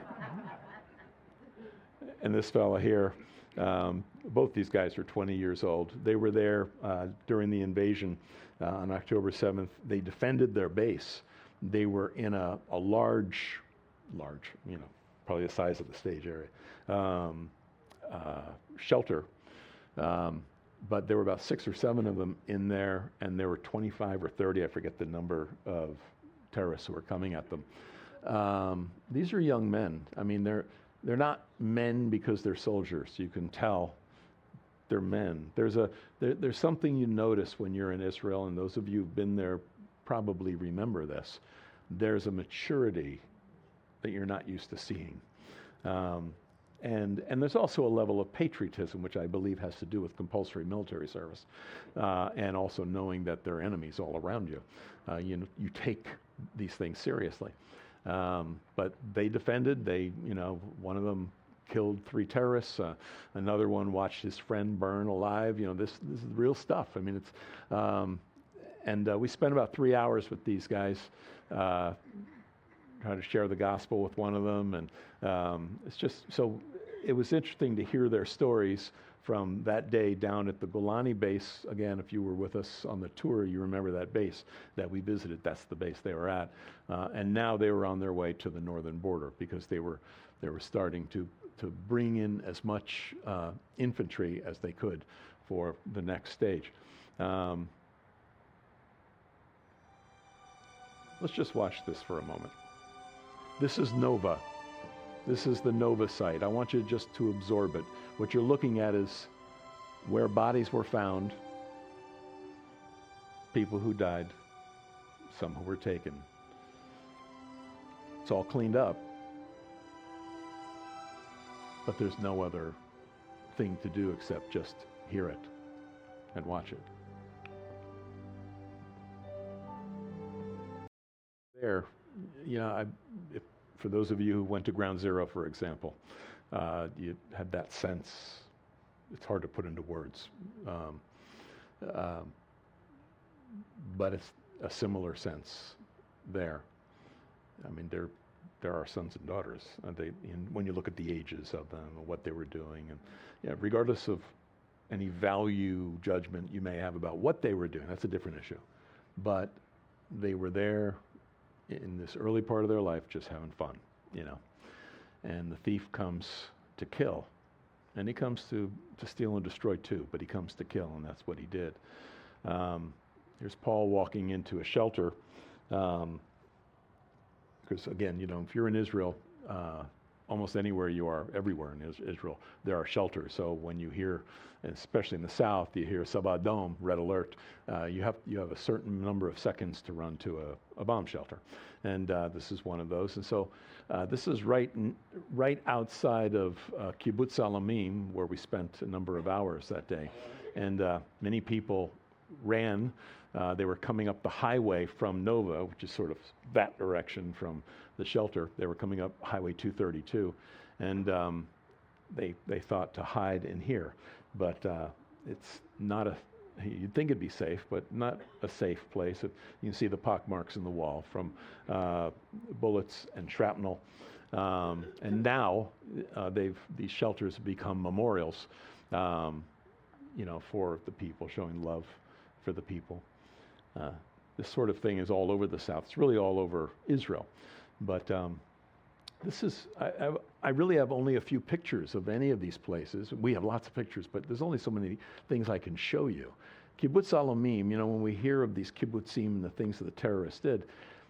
this fella here, both these guys are 20 years old. They were there during the invasion on October 7th. They defended their base. They were in a large, probably the size of the stage area, shelter. But there were about 6 or 7 of them in there, and there were 25 or 30, I forget the number, of terrorists who were coming at them. These are young men. I mean, they're not men because they're soldiers. You can tell they're men. There's something you notice when you're in Israel, and those of you who've been there probably remember this. There's a maturity that you're not used to seeing. And there's also a level of patriotism, which I believe has to do with compulsory military service, and also knowing that there are enemies all around you. You take these things seriously. But they defended. One of them killed 3 terrorists. Another one watched his friend burn alive. This is real stuff. I mean, it's and we spent about 3 hours with these guys, trying to share the gospel with one of them, and it's just so. It was interesting to hear their stories from that day down at the Golani base. Again, if you were with us on the tour, you remember that base that we visited. That's the base they were at, and now they were on their way to the northern border because they were starting to bring in as much infantry as they could for the next stage. Let's just watch this for a moment. This is Nova. This is the Nova site. I want you just to absorb it. What you're looking at is where bodies were found, people who died, some who were taken. It's all cleaned up, but there's no other thing to do except just hear it and watch it. There, for those of you who went to Ground Zero, for example, you had that sense. It's hard to put into words, but it's a similar sense there. I mean, there are sons and daughters. When you look at the ages of them and what they were doing, and regardless of any value judgment you may have about what they were doing. That's a different issue. But they were there in this early part of their life just having fun, you know. And the thief comes to kill. And he comes to steal and destroy too, but he comes to kill, and that's what he did. Here's Paul walking into a shelter. Because again, you know, if you're in Israel, almost anywhere you are, everywhere in Israel, there are shelters. So when you hear, especially in the south, you hear Sabadom, red alert, you have a certain number of seconds to run to a bomb shelter. And this is one of those. And so this is right outside of kibbutz Alamim, where we spent a number of hours that day. And many people ran. They were coming up the highway from Nova, which is sort of that direction from the shelter. They were coming up Highway 232, and they thought to hide in here. But it's not you'd think it'd be safe, but not a safe place. You can see the pock marks in the wall from bullets and shrapnel. And now these shelters have become memorials, you know, for the people, showing love for the people. This sort of thing is all over the South. It's really all over Israel. But this is, I really have only a few pictures of any of these places. We have lots of pictures, but there's only so many things I can show you. Kibbutz Alamim, you know, when we hear of these kibbutzim and the things that the terrorists did,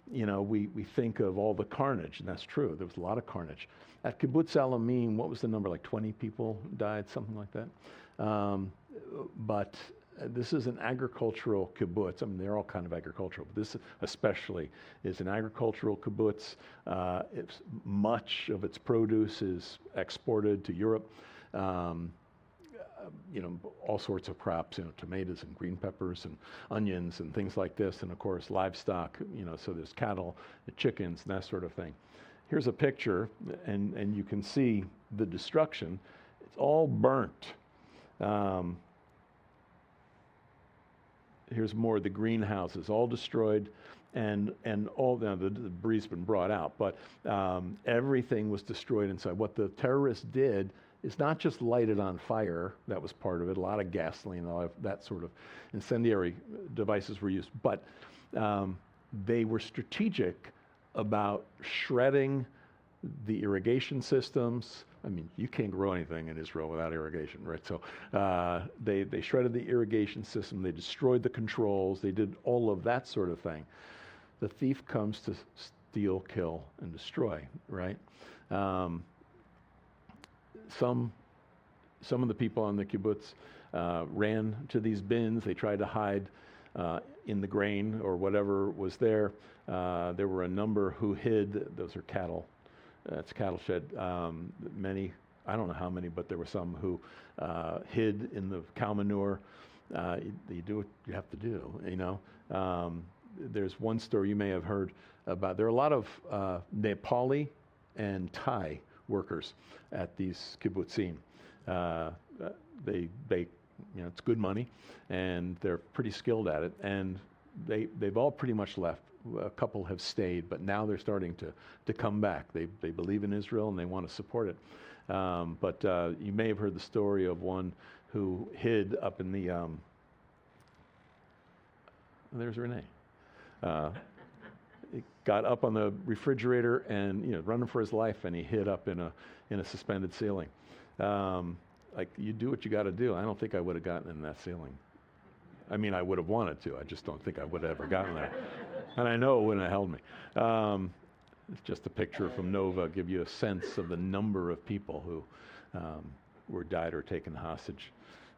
you know, we think of all the carnage, and that's true. There was a lot of carnage. At Kibbutz Alamim, what was the number, like 20 people died, something like that? But this is an agricultural kibbutz. I mean, they're all kind of agricultural, but this especially is an agricultural kibbutz. Much of its produce is exported to Europe. You know, all sorts of crops, you know, tomatoes and green peppers and onions and things like this. And of course, livestock, you know, so there's cattle, chickens, and that sort of thing. Here's a picture, and you can see the destruction. It's all burnt. Here's more of the greenhouses, all destroyed, and all the debris has been brought out, but everything was destroyed inside. What the terrorists did is not just light it on fire. That was part of it. A lot of gasoline, a lot of that sort of incendiary devices were used, but they were strategic about shredding the irrigation systems. I mean, you can't grow anything in Israel without irrigation, right? So they shredded the irrigation system. They destroyed the controls. They did all of that sort of thing. The thief comes to steal, kill, and destroy, right? Some of the people on the kibbutz ran to these bins. They tried to hide in the grain or whatever was there. There were a number who hid. Those are cattle. It's cattle shed. Many, I don't know how many, but there were some who hid in the cow manure. You do what you have to do, you know. There's one story you may have heard about. There are a lot of Nepali and Thai workers at these kibbutzim. They you know, it's good money, and they're pretty skilled at it. And they've all pretty much left. A couple have stayed, but now they're starting to come back. They believe in Israel and they want to support it. But you may have heard the story of one who hid up in the. There's Renee. He got up on the refrigerator and, you know, running for his life, and he hid up in a suspended ceiling. Like, you do what you got to do. I don't think I would have gotten in that ceiling. I mean, I would have wanted to. I just don't think I would have ever gotten there. And I know it wouldn't have held me. It's just a picture from Nova, give you a sense of the number of people who were died or taken hostage.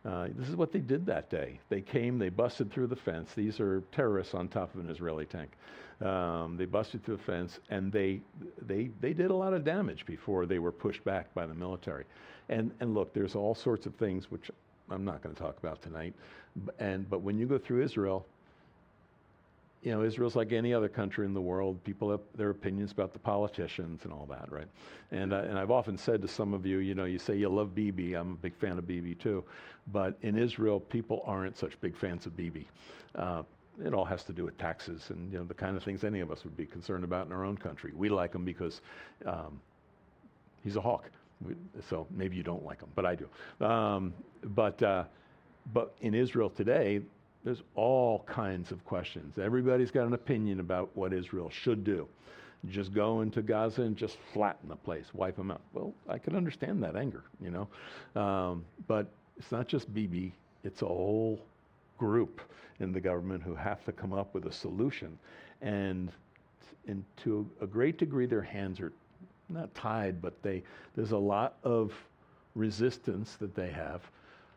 This is what they did that day. They came, they busted through the fence. These are terrorists on top of an Israeli tank. They busted through the fence, and they did a lot of damage before they were pushed back by the military. And look, there's all sorts of things which I'm not going to talk about tonight. But when you go through Israel, you know, Israel's like any other country in the world. People have their opinions about the politicians and all that, right? And I've often said to some of you, you know, you say you love Bibi. I'm a big fan of Bibi too. But in Israel, people aren't such big fans of Bibi. It all has to do with taxes and, you know, the kind of things any of us would be concerned about in our own country. We like him because he's a hawk. So maybe you don't like him, but I do. But But in Israel today, there's all kinds of questions. Everybody's got an opinion about what Israel should do. Just go into Gaza and just flatten the place, wipe them out. Well, I can understand that anger, but it's not just Bibi, it's a whole group in the government who have to come up with a solution. And to a great degree, their hands are not tied, but there's a lot of resistance that they have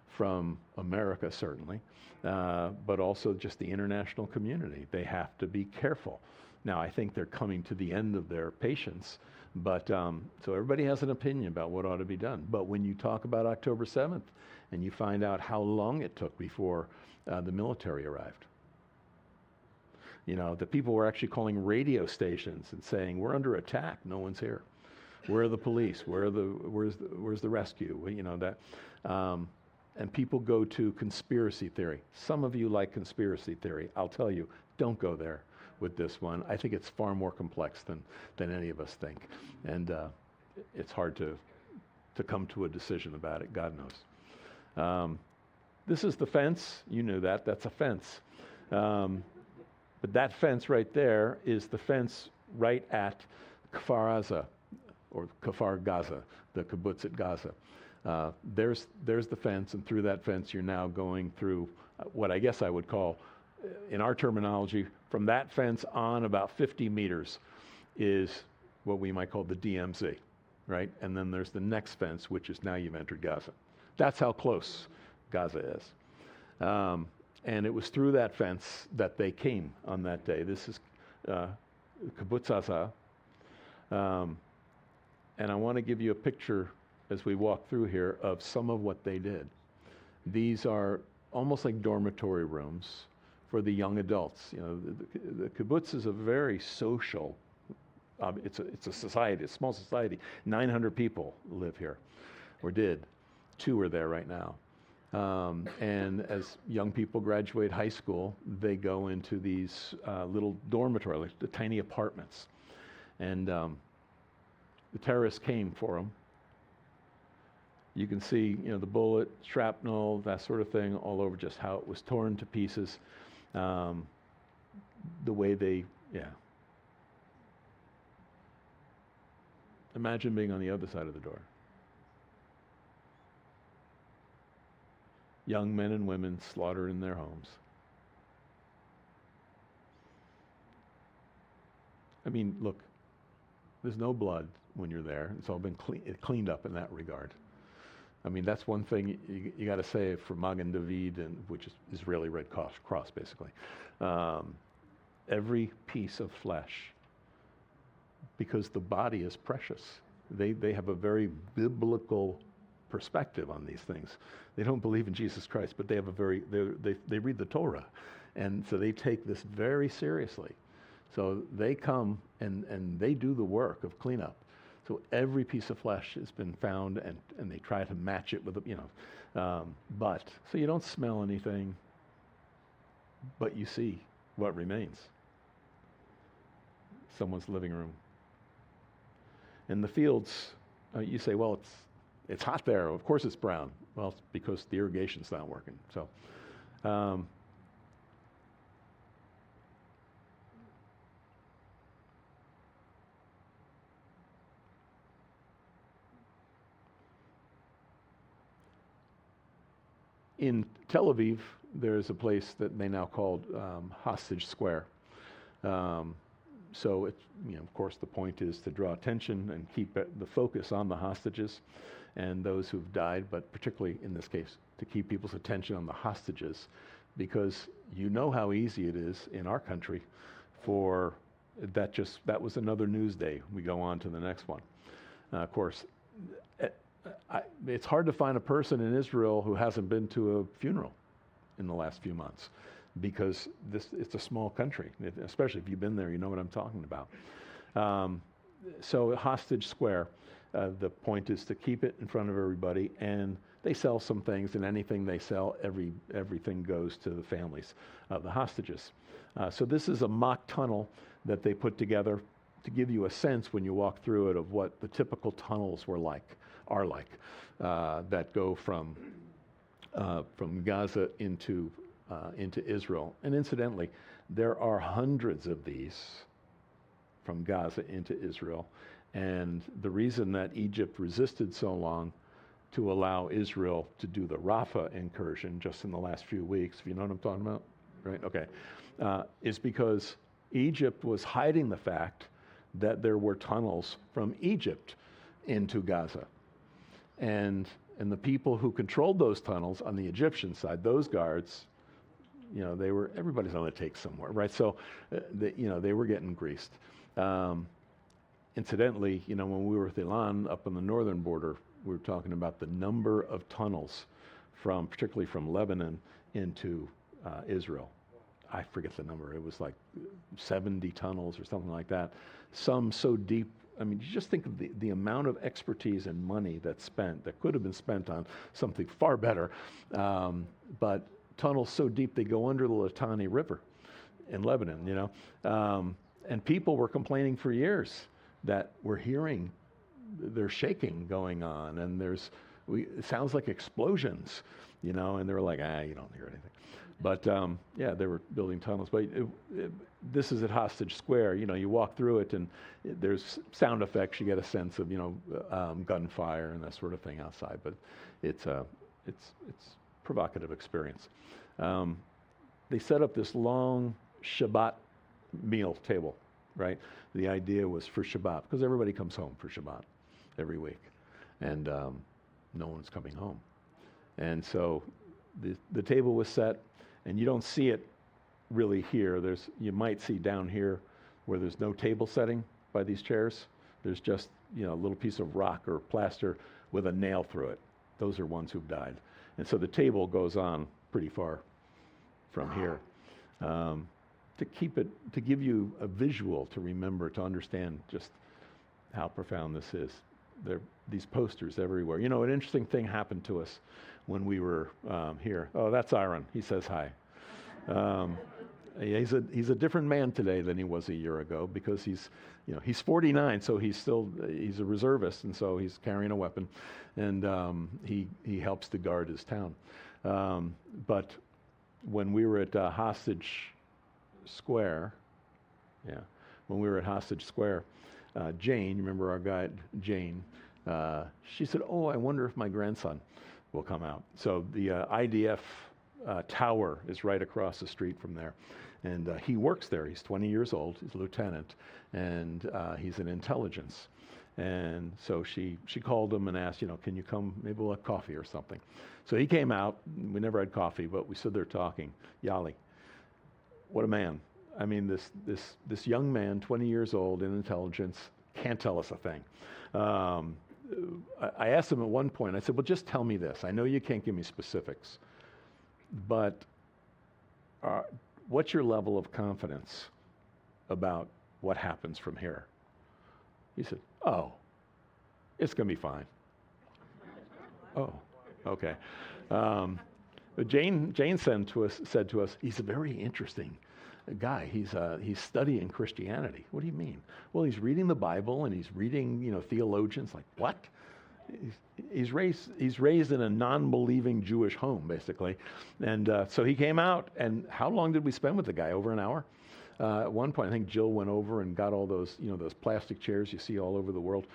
from America, certainly, but also just the international community. They have to be careful. Now, I think they're coming to the end of their patience, but so everybody has an opinion about what ought to be done. But when you talk about October 7th and you find out how long it took before the military arrived, the people were actually calling radio stations and saying, "We're under attack. No one's here. Where are the police? Where's the rescue?" And people go to conspiracy theory. Some of you like conspiracy theory. I'll tell you, don't go there with this one. I think it's far more complex than any of us think. And it's hard to come to a decision about it. God knows. This is the fence. You knew that. That's a fence. But that fence right there is the fence right at Kfar Aza, or Kfar Gaza, the kibbutz at Gaza. There's the fence, and through that fence you're now going through what I guess I would call, in our terminology, from that fence on about 50 meters is what we might call the DMZ, right? And then there's the next fence, which is now you've entered Gaza. That's how close Gaza is. And it was through that fence that they came on that day. This is kibbutz Aza. And I want to give you a picture as we walk through here of some of what they did. These are almost like dormitory rooms for the young adults. The kibbutz is a very social, it's a society, a small society. 900 people live here, or did. 2 are there right now. And as young people graduate high school, they go into these little dormitory, like the tiny apartments. And the terrorists came for them. You can see, the bullet, shrapnel, that sort of thing, all over just how it was torn to pieces. The way they, Imagine being on the other side of the door. Young men and women slaughtered in their homes. I mean, look, there's no blood when you're there. It's all been cleaned up in that regard. I mean, that's one thing you got to say for Magen David, which is Israeli Red Cross, basically. Every piece of flesh, because the body is precious. They have a very biblical perspective on these things. They don't believe in Jesus Christ, but they have they read the Torah, and so they take this very seriously. So they come and they do the work of cleanup. So every piece of flesh has been found, and they try to match it with, but, so you don't smell anything, but you see what remains. Someone's living room. In the fields, you say, well, it's hot there. Of course it's brown. Well, it's because the irrigation's not working. So, in Tel Aviv, there's a place that they now called Hostage Square. So, of course, the point is to draw attention and keep the focus on the hostages and those who've died, but particularly in this case, to keep people's attention on the hostages, because you know how easy it is in our country for that was another news day. We go on to the next one. Of course, it's hard to find a person in Israel who hasn't been to a funeral in the last few months, because it's a small country. Especially if you've been there, you know what I'm talking about. So Hostage Square, the point is to keep it in front of everybody, and they sell some things, and anything they sell, everything goes to the families of the hostages. So this is a mock tunnel that they put together to give you a sense when you walk through it of what the typical tunnels are like, that go from from Gaza into Israel. And incidentally, there are hundreds of these from Gaza into Israel. And the reason that Egypt resisted so long to allow Israel to do the Rafah incursion just in the last few weeks, if you know what I'm talking about, right? Okay, is because Egypt was hiding the fact that there were tunnels from Egypt into Gaza. And the people who controlled those tunnels on the Egyptian side, those guards, everybody's on the take somewhere, right? So, they were getting greased. Incidentally, when we were with Ilan up on the northern border, we were talking about the number of tunnels particularly from Lebanon into Israel. I forget the number. It was like 70 tunnels or something like that. Some so deep. I mean, you just think of the amount of expertise and money that's spent, that could have been spent on something far better. But tunnels so deep they go under the Litani River in Lebanon, and people were complaining for years that we're hearing there's shaking going on, and it sounds like explosions, and they were like, you don't hear anything. But they were building tunnels. But this is at Hostage Square. You walk through it, and there's sound effects. You get a sense of gunfire and that sort of thing outside. But it's provocative experience. They set up this long Shabbat meal table, right? The idea was for Shabbat, because everybody comes home for Shabbat every week, and no one's coming home. And so the table was set, and you don't see it really here. You might see down here where there's no table setting by these chairs. There's just a little piece of rock or plaster with a nail through it. Those are ones who've died. And so the table goes on pretty far from here. To give you a visual to remember, to understand just how profound this is. There are these posters everywhere. An interesting thing happened to us when we were here. Oh, that's Aaron. He says hi. He's a different man today than he was a year ago, because he's 49, so he's a reservist, and so he's carrying a weapon, and he helps to guard his town. But when we were at Hostage Square, Jane, you remember our guide, Jane, she said, I wonder if my grandson will come out. So the IDF tower is right across the street from there. And he works there. He's 20 years old. He's a lieutenant, and he's in intelligence. And so she called him and asked, can you come? Maybe we'll have coffee or something. So he came out. We never had coffee, but we stood there talking. Yali, what a man. I mean, this young man, 20 years old, in intelligence, can't tell us a thing. I asked him at one point, I said, well, just tell me this. I know you can't give me specifics, but what's your level of confidence about what happens from here? He said, it's going to be fine. Oh, okay. But Jane said to us, he's a very interesting guy. He's studying Christianity. What do you mean? Well, he's reading the Bible, and he's reading, theologians. Like, what? He's raised in a non-believing Jewish home, basically. And so he came out, and how long did we spend with the guy? Over an hour? At one point, I think Jill went over and got all those, those plastic chairs you see all over the world,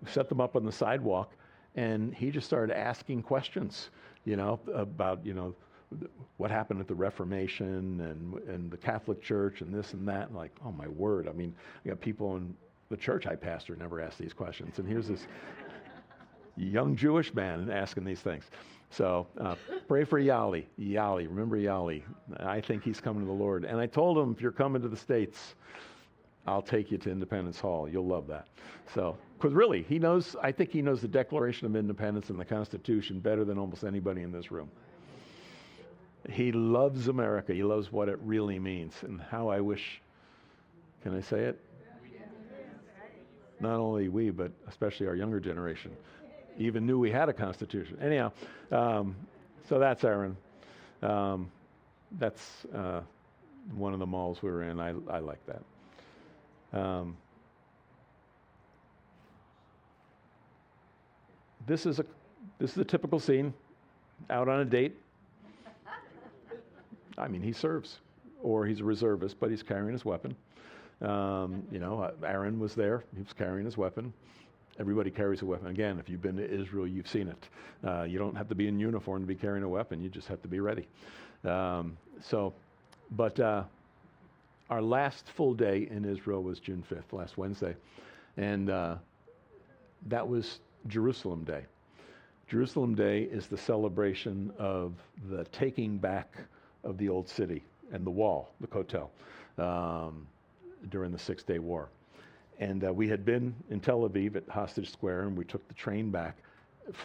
set them up on the sidewalk, and he just started asking questions, about, what happened at the Reformation and the Catholic Church and this and that. And like, oh my word. I mean, I got people in the church I pastor never ask these questions. And here's this young Jewish man asking these things. So pray for Yali. Remember Yali. I think he's coming to the Lord. And I told him, if you're coming to the States, I'll take you to Independence Hall. You'll love that. So, because really, I think he knows the Declaration of Independence and the Constitution better than almost anybody in this room. He loves America. He loves what it really means, and how I wish, can I say it? Not only we, but especially our younger generation, even knew we had a Constitution. Anyhow, so that's Aaron. That's one of the malls we were in. I like that. This is a typical scene. out on a date. I mean, he serves, or he's a reservist, but he's carrying his weapon. Aaron was there. He was carrying his weapon. Everybody carries a weapon. Again, if you've been to Israel, you've seen it. You don't have to be in uniform to be carrying a weapon. You just have to be ready. But our last full day in Israel was June 5th, last Wednesday. And that was Jerusalem Day. Jerusalem Day is the celebration of the taking back of the old city and the wall, the Kotel, during the Six-Day War. And we had been in Tel Aviv at Hostage Square, and we took the train back,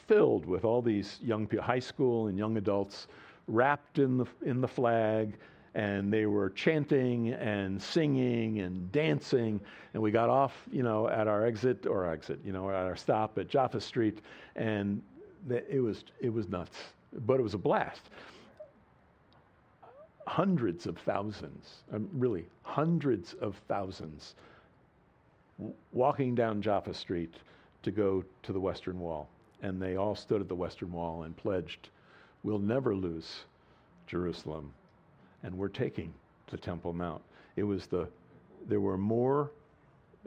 filled with all these young people, high school and young adults, wrapped in the flag, and they were chanting and singing and dancing. And we got off, at our exit, at our stop at Jaffa Street, and it was nuts, but it was a blast. Hundreds of thousands, really hundreds of thousands, walking down Jaffa Street to go to the Western Wall. And they all stood at the Western Wall and pledged, we'll never lose Jerusalem, and we're taking the Temple Mount. There were more,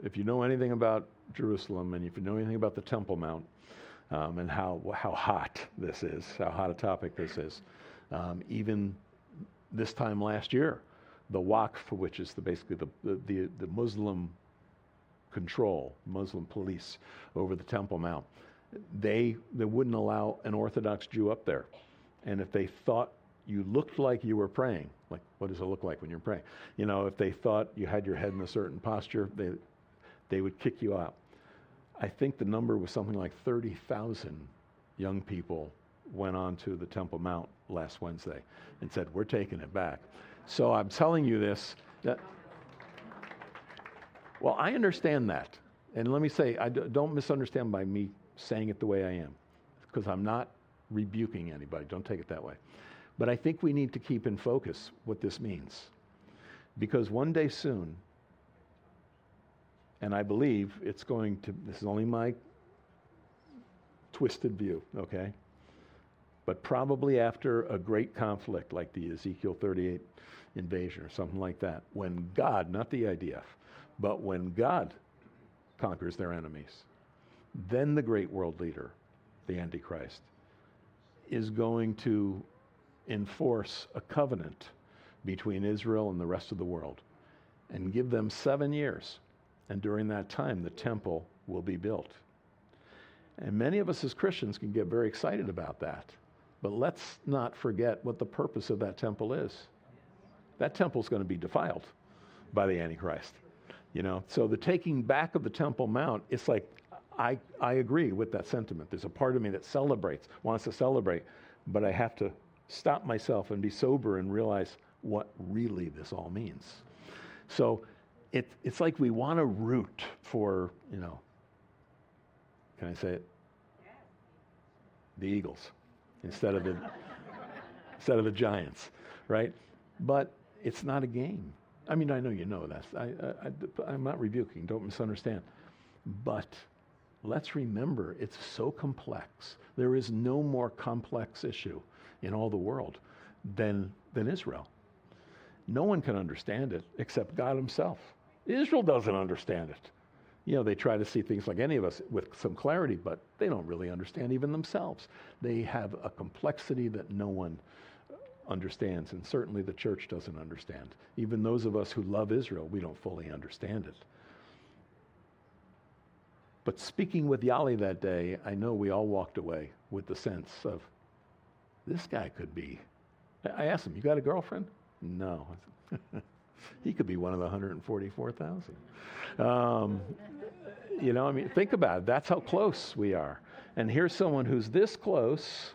if you know anything about Jerusalem, and if you know anything about the Temple Mount, and how hot this is, how hot a topic this is, even this time last year, the Waqf, which is basically the Muslim control, Muslim police over the Temple Mount, they wouldn't allow an Orthodox Jew up there. And if they thought you looked like you were praying, like what does it look like when you're praying? If they thought you had your head in a certain posture, they would kick you out. I think the number was something like 30,000 young people went on to the Temple Mount last Wednesday and said, we're taking it back. So I'm telling you this, well, I understand that. And let me say, don't misunderstand by me saying it the way I am, because I'm not rebuking anybody. Don't take it that way. But I think we need to keep in focus what this means. Because one day soon, and I believe this is only my twisted view, okay? But probably after a great conflict like the Ezekiel 38 invasion or something like that, when God, not the IDF, but when God conquers their enemies, then the great world leader, the Antichrist, is going to enforce a covenant between Israel and the rest of the world and give them 7 years. And during that time, the temple will be built. And many of us as Christians can get very excited about that. But let's not forget what the purpose of that temple is. That temple's going to be defiled by the Antichrist. So the taking back of the Temple Mount, it's like, I agree with that sentiment. There's a part of me that wants to celebrate, but I have to stop myself and be sober and realize what really this all means. So it's like we want to root for, can I say it? The Eagles instead of the Giants, right? But it's not a game. I mean, I know you know that. I'm not rebuking, don't misunderstand. But let's remember, it's so complex. There is no more complex issue in all the world than Israel. No one can understand it except God himself. Israel doesn't understand it. They try to see things like any of us with some clarity, but they don't really understand even themselves. They have a complexity that no one understands, and certainly the church doesn't understand. Even those of us who love Israel, we don't fully understand it. But speaking with Yali that day, I know we all walked away with the sense of, this guy could be. I asked him, you got a girlfriend? No. He could be one of the 144,000. Think about it. That's how close we are. And here's someone who's this close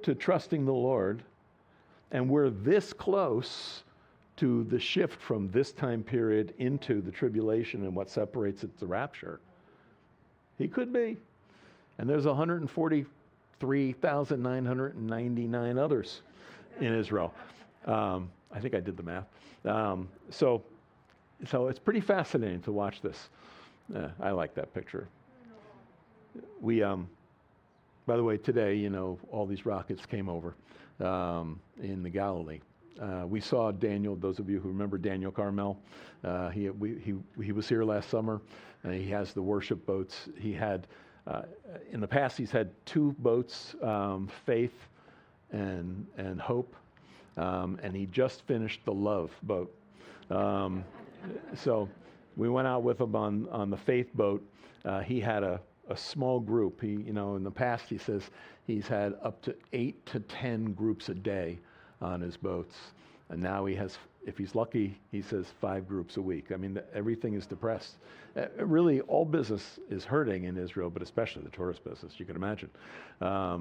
to trusting the Lord, and we're this close to the shift from this time period into the tribulation and what separates it, the rapture. He could be. And there's 143,999 others in Israel. I think I did the math. So it's pretty fascinating to watch this. I like that picture. By the way, today, all these rockets came over in the Galilee. We saw Daniel. Those of you who remember Daniel Carmel, he was here last summer. He has the worship boats. He had in the past he's had two boats, Faith and Hope, and he just finished the Love boat. So we went out with him on the Faith boat. He had a small group. He, in the past, he says he's had up to 8 to 10 groups a day on his boats. And now he has, if he's lucky, he says 5 groups a week. I mean, everything is depressed. Really, all business is hurting in Israel, but especially the tourist business, you can imagine. But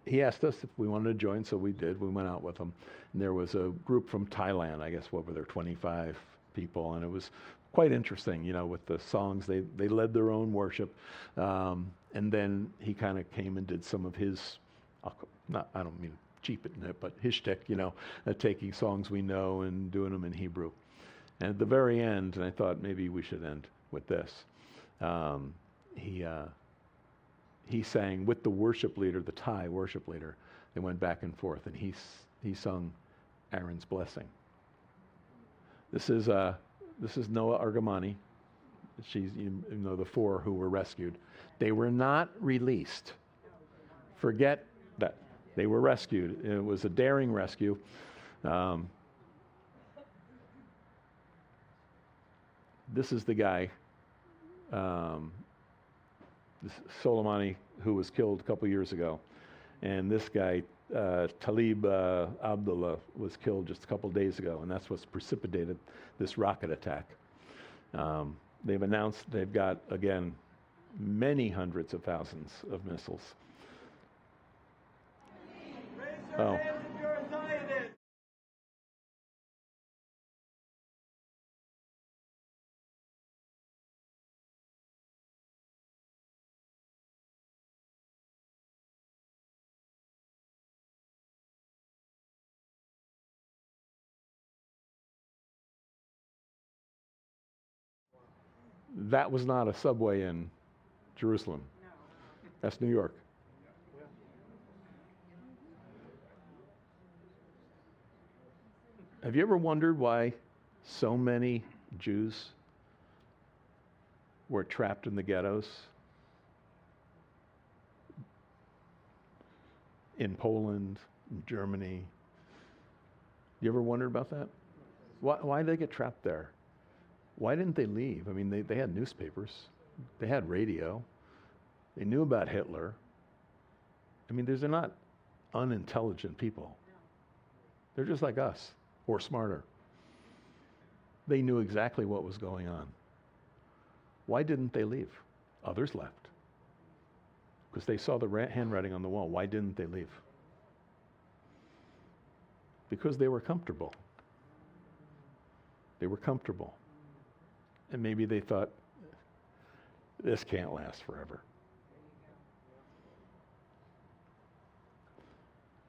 he asked us if we wanted to join, so we did. We went out with him. And there was a group from Thailand, I guess, what were there, 25 people, and it was quite interesting, with the songs. They led their own worship, and then he kind of came and did some of his, I don't mean cheapen it, but his shtick, taking songs we know and doing them in Hebrew. And at the very end, and I thought maybe we should end with this, he sang with the worship leader, the Thai worship leader. They went back and forth, and he sung Aaron's blessing. This is Noah Argamani. She's, the 4 who were rescued. They were not released. Forget that. They were rescued. It was a daring rescue. This is the guy, this Soleimani, who was killed a couple years ago. And this guy, Talib Abdullah, was killed just a couple days ago, and that's what's precipitated this rocket attack. They've announced they've got, again, many hundreds of thousands of missiles. Oh. That was not a subway in Jerusalem. No. That's New York. Have you ever wondered why so many Jews were trapped in the ghettos in Poland, in Germany? You ever wondered about that? Why did they get trapped there? Why didn't they leave? I mean, they had newspapers. They had radio. They knew about Hitler. I mean, they're not unintelligent people. They're just like us, or smarter. They knew exactly what was going on. Why didn't they leave? Others left. Because they saw the handwriting on the wall. Why didn't they leave? Because they were comfortable. They were comfortable. And maybe they thought, this can't last forever.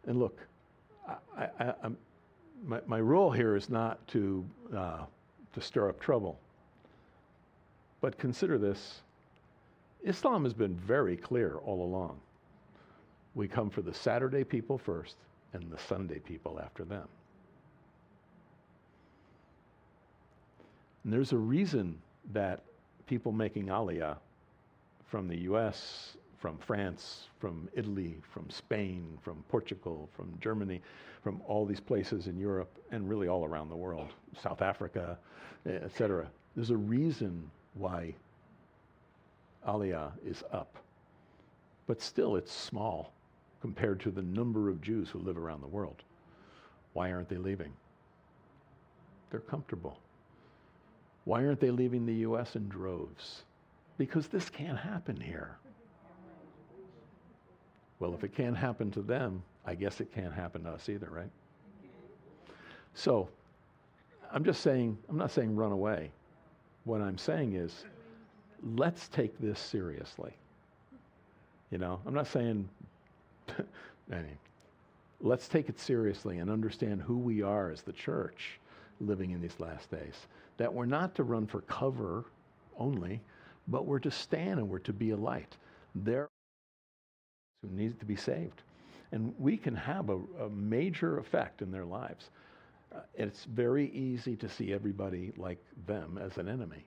And look, my role here is not to stir up trouble. But consider this. Islam has been very clear all along. We come for the Saturday people first and the Sunday people after them. And there's a reason that people making Aliyah from the U.S., from France, from Italy, from Spain, from Portugal, from Germany, from all these places in Europe and really all around the world, South Africa, etc. There's a reason why Aliyah is up. But still, it's small compared to the number of Jews who live around the world. Why aren't they leaving? They're comfortable. Why aren't they leaving the U.S. in droves? Because this can't happen here. Well, if it can't happen to them, I guess it can't happen to us either, right? So, I'm not saying run away. What I'm saying is, let's take this seriously. I'm not saying, let's take it seriously and understand who we are as the church living in these last days. That we're not to run for cover only, but we're to stand and we're to be a light. There who need to be saved. And we can have a major effect in their lives. It's very easy to see everybody like them as an enemy.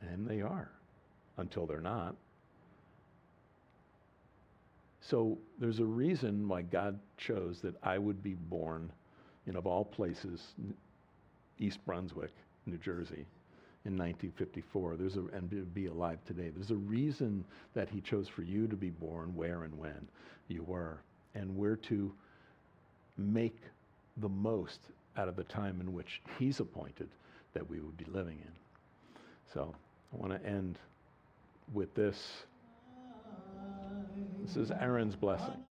And they are, until they're not. So there's a reason why God chose that I would be born in, of all places, East Brunswick, New Jersey, in 1954. And be alive today. There's a reason that he chose for you to be born where and when you were. And we're to make the most out of the time in which he's appointed that we would be living in. So I want to end with this. This is Aaron's blessing.